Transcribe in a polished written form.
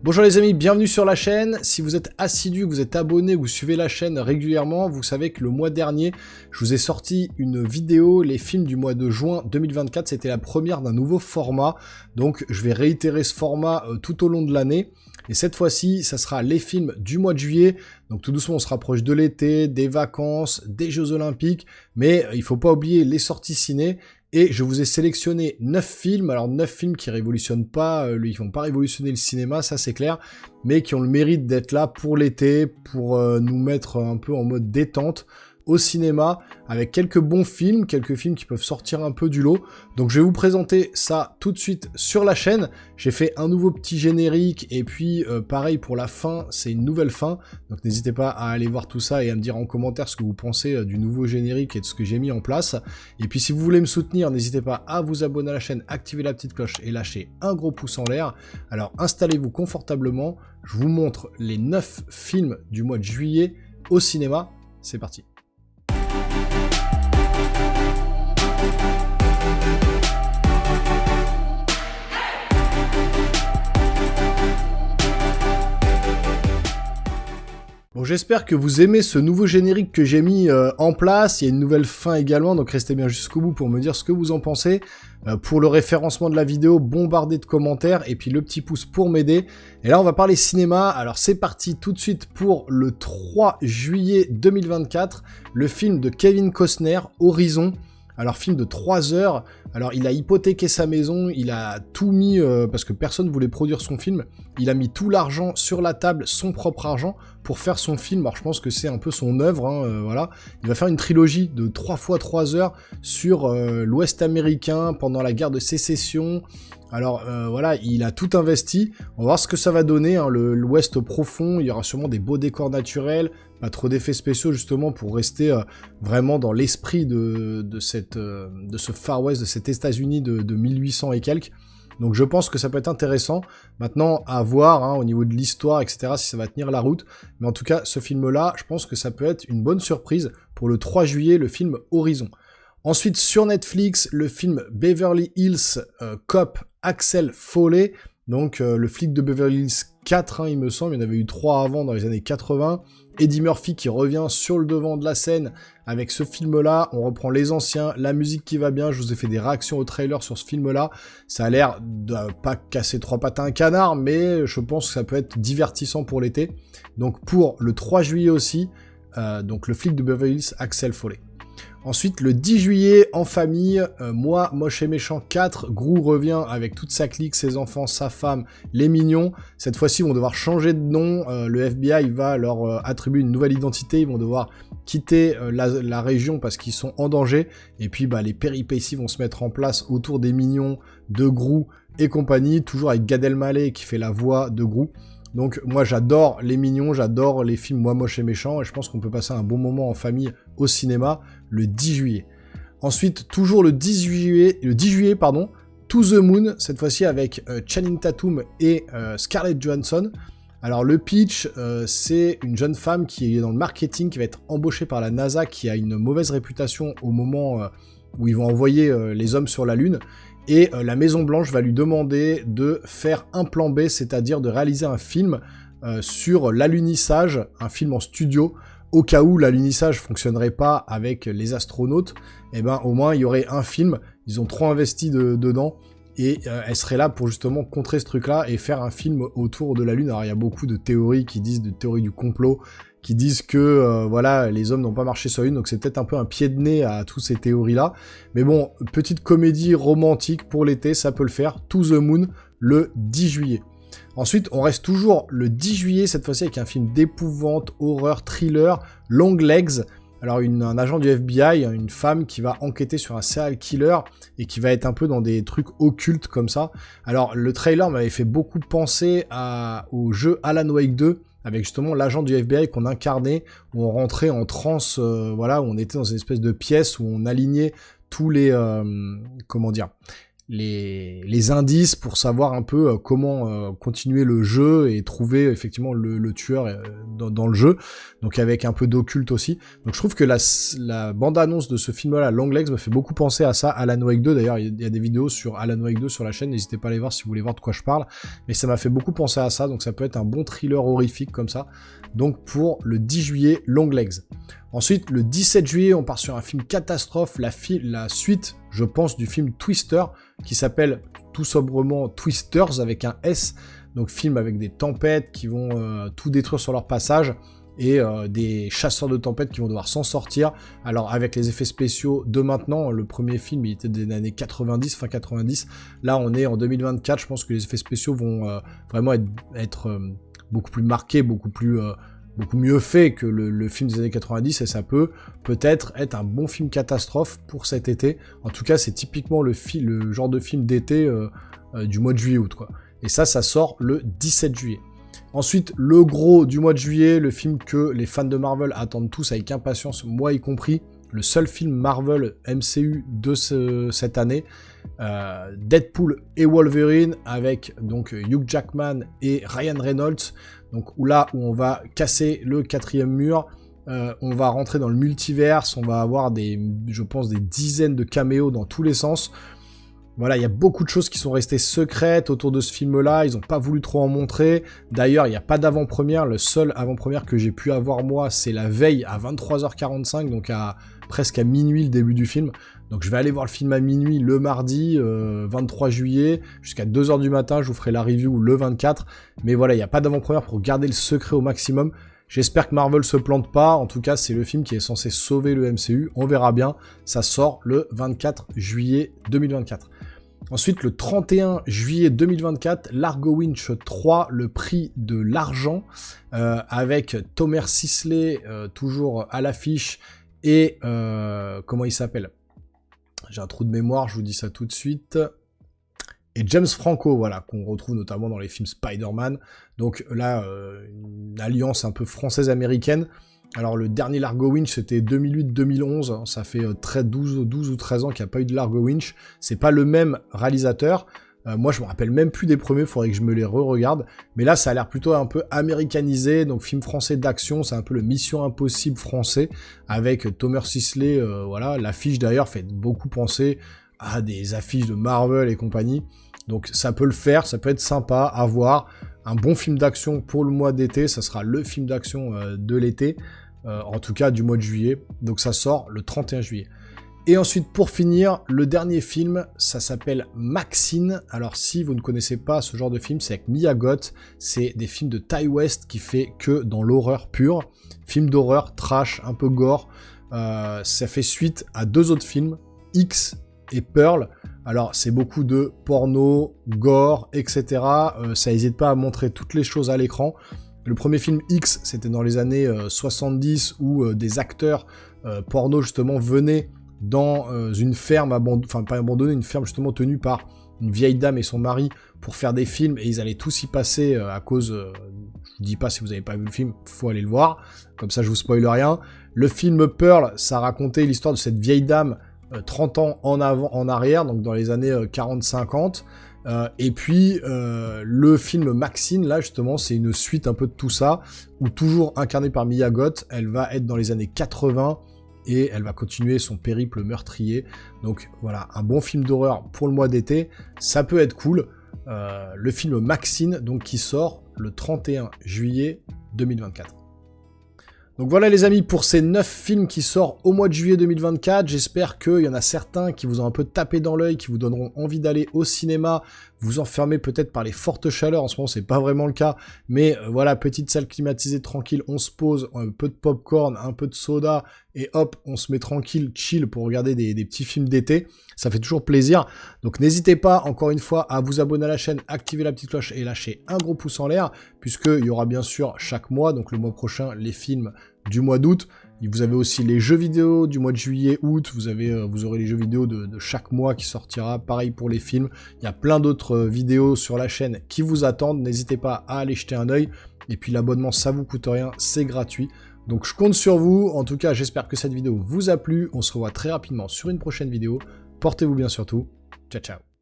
Bonjour les amis, bienvenue sur la chaîne. Si vous êtes assidus, vous êtes abonnés, vous suivez la chaîne régulièrement, vous savez que le mois dernier, je vous ai sorti une vidéo, les films du mois de juin 2024, c'était la première d'un nouveau format. Donc je vais réitérer ce format tout au long de l'année. Et cette fois-ci, ça sera les films du mois de juillet. Donc tout doucement, on se rapproche de l'été, des vacances, des Jeux Olympiques. Mais il faut pas oublier les sorties ciné. Et je vous ai sélectionné 9 films, alors 9 films qui révolutionnent pas, ils vont pas révolutionner le cinéma, ça c'est clair, mais qui ont le mérite d'être là pour l'été, pour nous mettre un peu en mode détente au cinéma, avec quelques bons films, quelques films qui peuvent sortir un peu du lot. Donc je vais vous présenter ça tout de suite sur la chaîne. J'ai fait un nouveau petit générique, et puis pareil pour la fin, c'est une nouvelle fin. Donc n'hésitez pas à aller voir tout ça et à me dire en commentaire ce que vous pensez du nouveau générique et de ce que j'ai mis en place. Et puis si vous voulez me soutenir, n'hésitez pas à vous abonner à la chaîne, activer la petite cloche et lâcher un gros pouce en l'air. Alors installez-vous confortablement, je vous montre les 9 films du mois de juillet au cinéma. C'est parti. Bon, j'espère que vous aimez ce nouveau générique que j'ai mis en place. Il y a une nouvelle fin également, donc restez bien jusqu'au bout pour me dire ce que vous en pensez. Pour le référencement de la vidéo, bombardez de commentaires et puis le petit pouce pour m'aider. Et là, on va parler cinéma. Alors, c'est parti tout de suite pour le 3 juillet 2024. Le film de Kevin Costner, Horizon. Alors, film de 3 heures. Alors, il a hypothéqué sa maison, il a tout mis, parce que personne voulait produire son film, il a mis tout l'argent sur la table, son propre argent, pour faire son film. Alors, je pense que c'est un peu son œuvre, hein, voilà. Il va faire une trilogie de 3 fois 3 heures sur l'Ouest américain, pendant la guerre de sécession. Alors, voilà, il a tout investi. On va voir ce que ça va donner, hein, l'Ouest profond. Il y aura sûrement des beaux décors naturels, pas trop d'effets spéciaux, justement, pour rester vraiment dans l'esprit de ce Far West, de cet États-Unis de 1800 et quelques. Donc je pense que ça peut être intéressant. Maintenant, à voir, hein, au niveau de l'histoire, etc., si ça va tenir la route. Mais en tout cas, ce film-là, je pense que ça peut être une bonne surprise pour le 3 juillet, le film Horizon. Ensuite, sur Netflix, le film Beverly Hills Cop Axel Foley. Donc le flic de Beverly Hills 4, hein, il me semble, il y en avait eu 3 avant dans les années 80. Eddie Murphy qui revient sur le devant de la scène avec ce film-là. On reprend les anciens, la musique qui va bien. Je vous ai fait des réactions au trailer sur ce film-là. Ça a l'air de pas casser 3 pattes à un canard, mais je pense que ça peut être divertissant pour l'été. Donc pour le 3 juillet aussi, donc le flic de Beverly Hills, Axel Foley. Ensuite, le 10 juillet, en famille, Moi, Moche et Méchant 4, Gru revient avec toute sa clique, ses enfants, sa femme, les mignons. Cette fois-ci, ils vont devoir changer de nom, le FBI va leur attribuer une nouvelle identité, ils vont devoir quitter la région parce qu'ils sont en danger, et puis bah, les péripéties vont se mettre en place autour des mignons, de Gru et compagnie, toujours avec Gad Elmaleh qui fait la voix de Gru. Donc moi j'adore les mignons, j'adore les films Moi Moche et Méchant, et je pense qu'on peut passer un bon moment en famille au cinéma le 10 juillet. Ensuite, toujours le 10 juillet, pardon, To the Moon, cette fois-ci avec Channing Tatum et Scarlett Johansson. Alors le pitch, c'est une jeune femme qui est dans le marketing, qui va être embauchée par la NASA, qui a une mauvaise réputation au moment où ils vont envoyer les hommes sur la Lune. Et la Maison Blanche va lui demander de faire un plan B, c'est-à-dire de réaliser un film sur l'alunissage, un film en studio, au cas où l'alunissage fonctionnerait pas avec les astronautes, et ben au moins il y aurait un film, ils ont trop investi dedans, et elle serait là pour justement contrer ce truc-là et faire un film autour de la Lune. Alors il y a beaucoup de théories qui disent, de théories du complot, qui disent que voilà, les hommes n'ont pas marché sur la Lune, donc c'est peut-être un peu un pied de nez à toutes ces théories-là. Mais bon, petite comédie romantique pour l'été, ça peut le faire. To the Moon, le 10 juillet. Ensuite, on reste toujours le 10 juillet, cette fois-ci avec un film d'épouvante, horreur, thriller, Long Legs. Alors un agent du FBI, une femme qui va enquêter sur un serial killer et qui va être un peu dans des trucs occultes comme ça. Alors le trailer m'avait fait beaucoup penser au jeu Alan Wake 2, avec justement l'agent du FBI qu'on incarnait, où on rentrait en transe, voilà, où on était dans une espèce de pièce où on alignait tous les, comment dire, les indices pour savoir un peu comment continuer le jeu et trouver effectivement le tueur dans le jeu, donc avec un peu d'occulte aussi. Donc je trouve que la bande-annonce de ce film-là, Longlegs, me fait beaucoup penser à ça, Alan Wake 2, d'ailleurs il y a des vidéos sur Alan Wake 2 sur la chaîne, n'hésitez pas à les voir si vous voulez voir de quoi je parle, mais ça m'a fait beaucoup penser à ça, donc ça peut être un bon thriller horrifique comme ça, donc pour le 10 juillet, Longlegs. Ensuite, le 17 juillet, on part sur un film catastrophe, la suite, je pense, du film Twister, qui s'appelle tout sobrement Twisters avec un S, donc film avec des tempêtes qui vont tout détruire sur leur passage, et des chasseurs de tempêtes qui vont devoir s'en sortir. Alors avec les effets spéciaux de maintenant, le premier film il était des années 90, fin 90, là on est en 2024, je pense que les effets spéciaux vont vraiment être beaucoup plus marqués, beaucoup mieux fait que le film des années 90, et ça peut-être être un bon film catastrophe pour cet été. En tout cas, c'est typiquement le genre de film d'été du mois de juillet-août, quoi. Et ça sort le 17 juillet. Ensuite, le gros du mois de juillet, le film que les fans de Marvel attendent tous avec impatience, moi y compris, le seul film Marvel MCU de cette année, Deadpool et Wolverine, avec donc Hugh Jackman et Ryan Reynolds, donc où on va casser le 4e mur, on va rentrer dans le multiverse, on va avoir je pense des dizaines de caméos dans tous les sens. Voilà, il y a beaucoup de choses qui sont restées secrètes autour de ce film-là, ils n'ont pas voulu trop en montrer. D'ailleurs, il n'y a pas d'avant-première, le seul avant-première que j'ai pu avoir moi, c'est la veille à 23h45, donc presque à minuit le début du film. Donc je vais aller voir le film à minuit le mardi 23 juillet, jusqu'à 2h du matin, je vous ferai la review le 24. Mais voilà, il n'y a pas d'avant-première pour garder le secret au maximum. J'espère que Marvel se plante pas, en tout cas c'est le film qui est censé sauver le MCU, on verra bien, ça sort le 24 juillet 2024. Ensuite, le 31 juillet 2024, Largo Winch 3, le prix de l'argent, avec Thomas Sisley toujours à l'affiche, et comment il s'appelle? J'ai un trou de mémoire, je vous dis ça tout de suite. Et James Franco, voilà, qu'on retrouve notamment dans les films Spider-Man. Donc là, une alliance un peu française-américaine. Alors le dernier Largo Winch c'était 2008-2011, ça fait 12 ou 13 ans qu'il n'y a pas eu de Largo Winch, c'est pas le même réalisateur, moi je me rappelle même plus des premiers, faudrait que je me les re-regarde, mais là ça a l'air plutôt un peu américanisé, donc film français d'action, c'est un peu le Mission Impossible français, avec Thomas Sisley, voilà, l'affiche d'ailleurs fait beaucoup penser à des affiches de Marvel et compagnie, donc ça peut le faire, ça peut être sympa à voir, un bon film d'action pour le mois d'été, ça sera le film d'action de l'été, en tout cas du mois de juillet, donc ça sort le 31 juillet. Et ensuite, pour finir, le dernier film, ça s'appelle Maxine. Alors si vous ne connaissez pas ce genre de film, c'est avec Mia Goth, c'est des films de Ty West qui fait que dans l'horreur pure, film d'horreur, trash, un peu gore, ça fait suite à 2 autres films, X et Pearl. Alors c'est beaucoup de porno, gore, etc. Ça n'hésite pas à montrer toutes les choses à l'écran. Le premier film X, c'était dans les années 70 où des acteurs porno justement venaient dans une ferme enfin pas abandonnée, une ferme justement tenue par une vieille dame et son mari pour faire des films, et ils allaient tous y passer à cause, je vous dis pas si vous avez pas vu le film, faut aller le voir, comme ça je vous spoil rien. Le film Pearl, ça racontait l'histoire de cette vieille dame 30 ans en arrière, donc dans les années 40-50, et puis le film Maxine, là justement, c'est une suite un peu de tout ça, où toujours incarnée par Mia Goth, elle va être dans les années 80, et elle va continuer son périple meurtrier. Donc voilà, un bon film d'horreur pour le mois d'été, ça peut être cool. Le film Maxine, donc qui sort le 31 juillet 2024. Donc voilà les amis pour ces 9 films qui sortent au mois de juillet 2024, j'espère qu'il y en a certains qui vous ont un peu tapé dans l'œil, qui vous donneront envie d'aller au cinéma, vous enfermer peut-être par les fortes chaleurs, en ce moment c'est pas vraiment le cas, mais voilà, petite salle climatisée tranquille, on se pose, un peu de popcorn, un peu de soda, et hop, on se met tranquille, chill pour regarder des petits films d'été, ça fait toujours plaisir, donc n'hésitez pas encore une fois à vous abonner à la chaîne, activer la petite cloche et lâcher un gros pouce en l'air, puisqu'il y aura bien sûr chaque mois, donc le mois prochain, les films du mois d'août, vous avez aussi les jeux vidéo du mois de juillet, août, vous aurez les jeux vidéo de chaque mois qui sortira, pareil pour les films, il y a plein d'autres vidéos sur la chaîne qui vous attendent, n'hésitez pas à aller jeter un œil, et puis l'abonnement ça vous coûte rien, c'est gratuit, donc je compte sur vous, en tout cas j'espère que cette vidéo vous a plu, on se revoit très rapidement sur une prochaine vidéo, portez-vous bien surtout, ciao ciao.